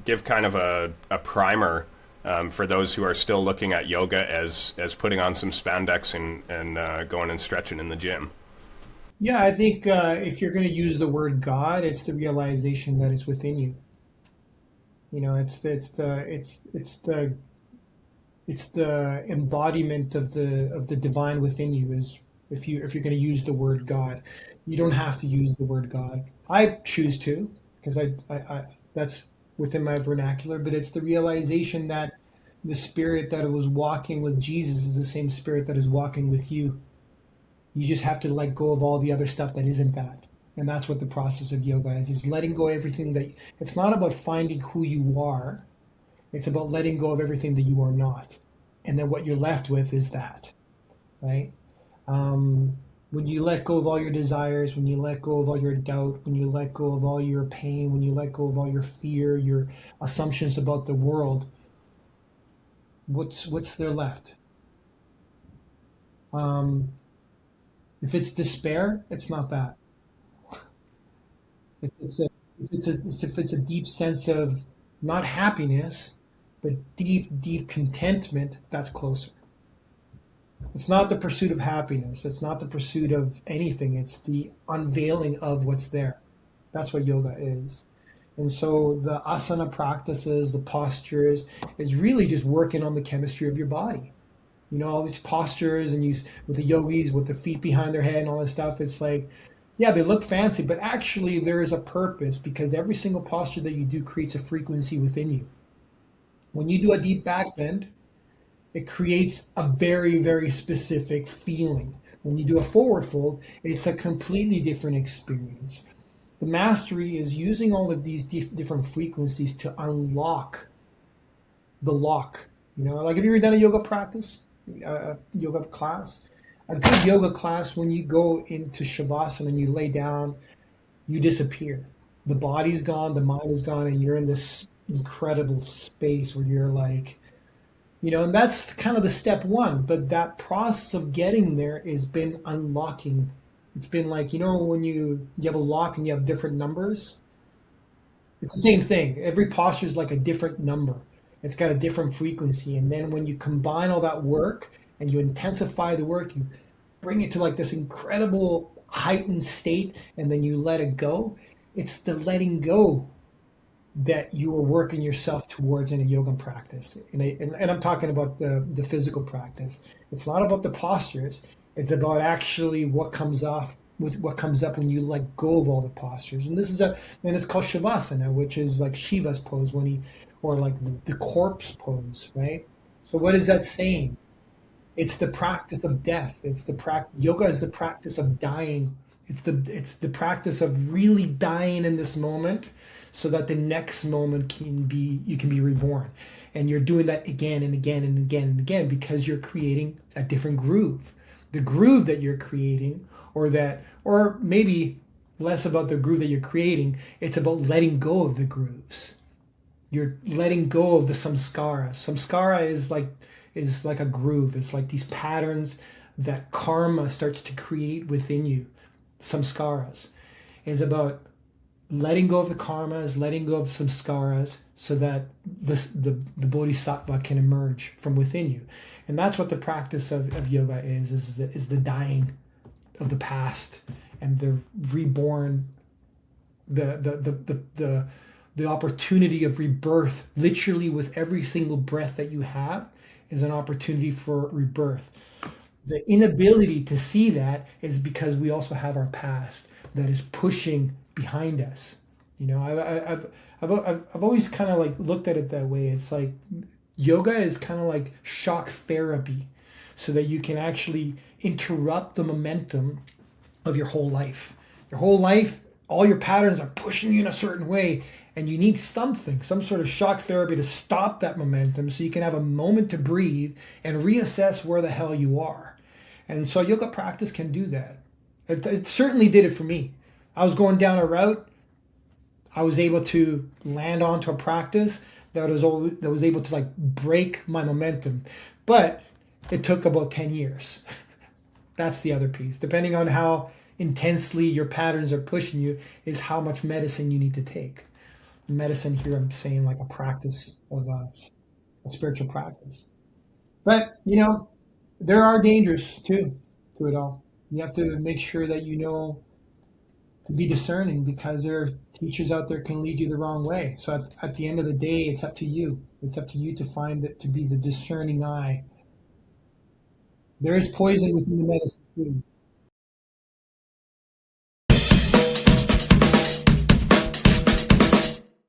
give kind of a primer for those who are still looking at yoga as putting on some spandex and going and stretching in the gym. Yeah, I think if you're going to use the word God, it's the realization that it's within you. You know, it's the embodiment of the divine within you. Is if you're going to use the word God, you don't have to use the word God. I choose to because I that's within my vernacular. But it's the realization that the spirit that was walking with Jesus is the same spirit that is walking with you. You just have to let go of all the other stuff that isn't that. And that's what the process of yoga is letting go of everything that it's not about finding who you are. It's about letting go of everything that you are not. And then what you're left with is that, right? When you let go of all your desires, when you let go of all your doubt, when you let go of all your pain, when you let go of all your fear, your assumptions about the world, what's there left? Um, if it's despair, it's not that. If it's a if it's a deep sense of not happiness, but deep contentment, that's closer. It's not the pursuit of happiness. It's not the pursuit of anything. It's the unveiling of what's there. That's what yoga is. And so the asana practices, the postures, is really just working on the chemistry of your body. You know, all these postures and you with the yogis with their feet behind their head and all this stuff. It's like, yeah, they look fancy, but actually there is a purpose because every single posture that you do creates a frequency within you. When you do a deep back bend, it creates a very specific feeling. When you do a forward fold, it's a completely different experience. The mastery is using all of these different frequencies to unlock the lock. You know, like have you ever done a yoga practice, a yoga class? A good yoga class, when you go into shavasana and you lay down, you disappear. The body's gone, the mind is gone, and you're in this incredible space where you're like, you know, and that's kind of the step one. But that process of getting there has been unlocking. It's been like, you know, when you have a lock and you have different numbers, it's the same thing. Every posture is like a different number. It's got a different frequency. And then when you combine all that work and you intensify the work, you bring it to like this incredible heightened state, and then you let it go. It's the letting go that you are working yourself towards in a yoga practice. And I'm talking about the physical practice. It's not about the postures. It's about actually what comes off with what comes up when you let go of all the postures. And and it's called Shavasana, which is like Shiva's pose or like the corpse pose, right? So what is that saying? It's the practice of death. Yoga is the practice of dying. It's the practice of really dying in this moment so that the next moment you can be reborn. And you're doing that again and again and again and again because you're creating a different groove. The groove that you're creating, or maybe less about the groove that you're creating, it's about letting go of the grooves. You're letting go of the samskara. Samskara is like a groove. It's like these patterns that karma starts to create within you. Samskaras is about letting go of the karmas, letting go of the samskaras, so that the bodhisattva can emerge from within you. And that's what the practice of yoga is the dying of the past and the reborn, the opportunity of rebirth. Literally, with every single breath that you have is an opportunity for rebirth. The inability to see that is because we also have our past that is pushing behind us. You know, I've always kind of like looked at it that way. It's like yoga is kind of like shock therapy, so that you can actually interrupt the momentum of your whole life. Your whole life, all your patterns are pushing you in a certain way, and you need some sort of shock therapy to stop that momentum so you can have a moment to breathe and reassess where the hell you are. And so yoga practice can do that. It certainly did it for me. I was going down a route. I was able to land onto a practice that was able to like break my momentum. But it took about 10 years. That's the other piece. Depending on how intensely your patterns are pushing you is how much medicine you need to take. medicine here, I'm saying like a practice of a spiritual practice. But there are dangers too to it all. You have to make sure that to be discerning, because there are teachers out there can lead you the wrong way. So at the end of the day, it's up to you. It's up to you to find it, to be the discerning eye. There is poison within the medicine too.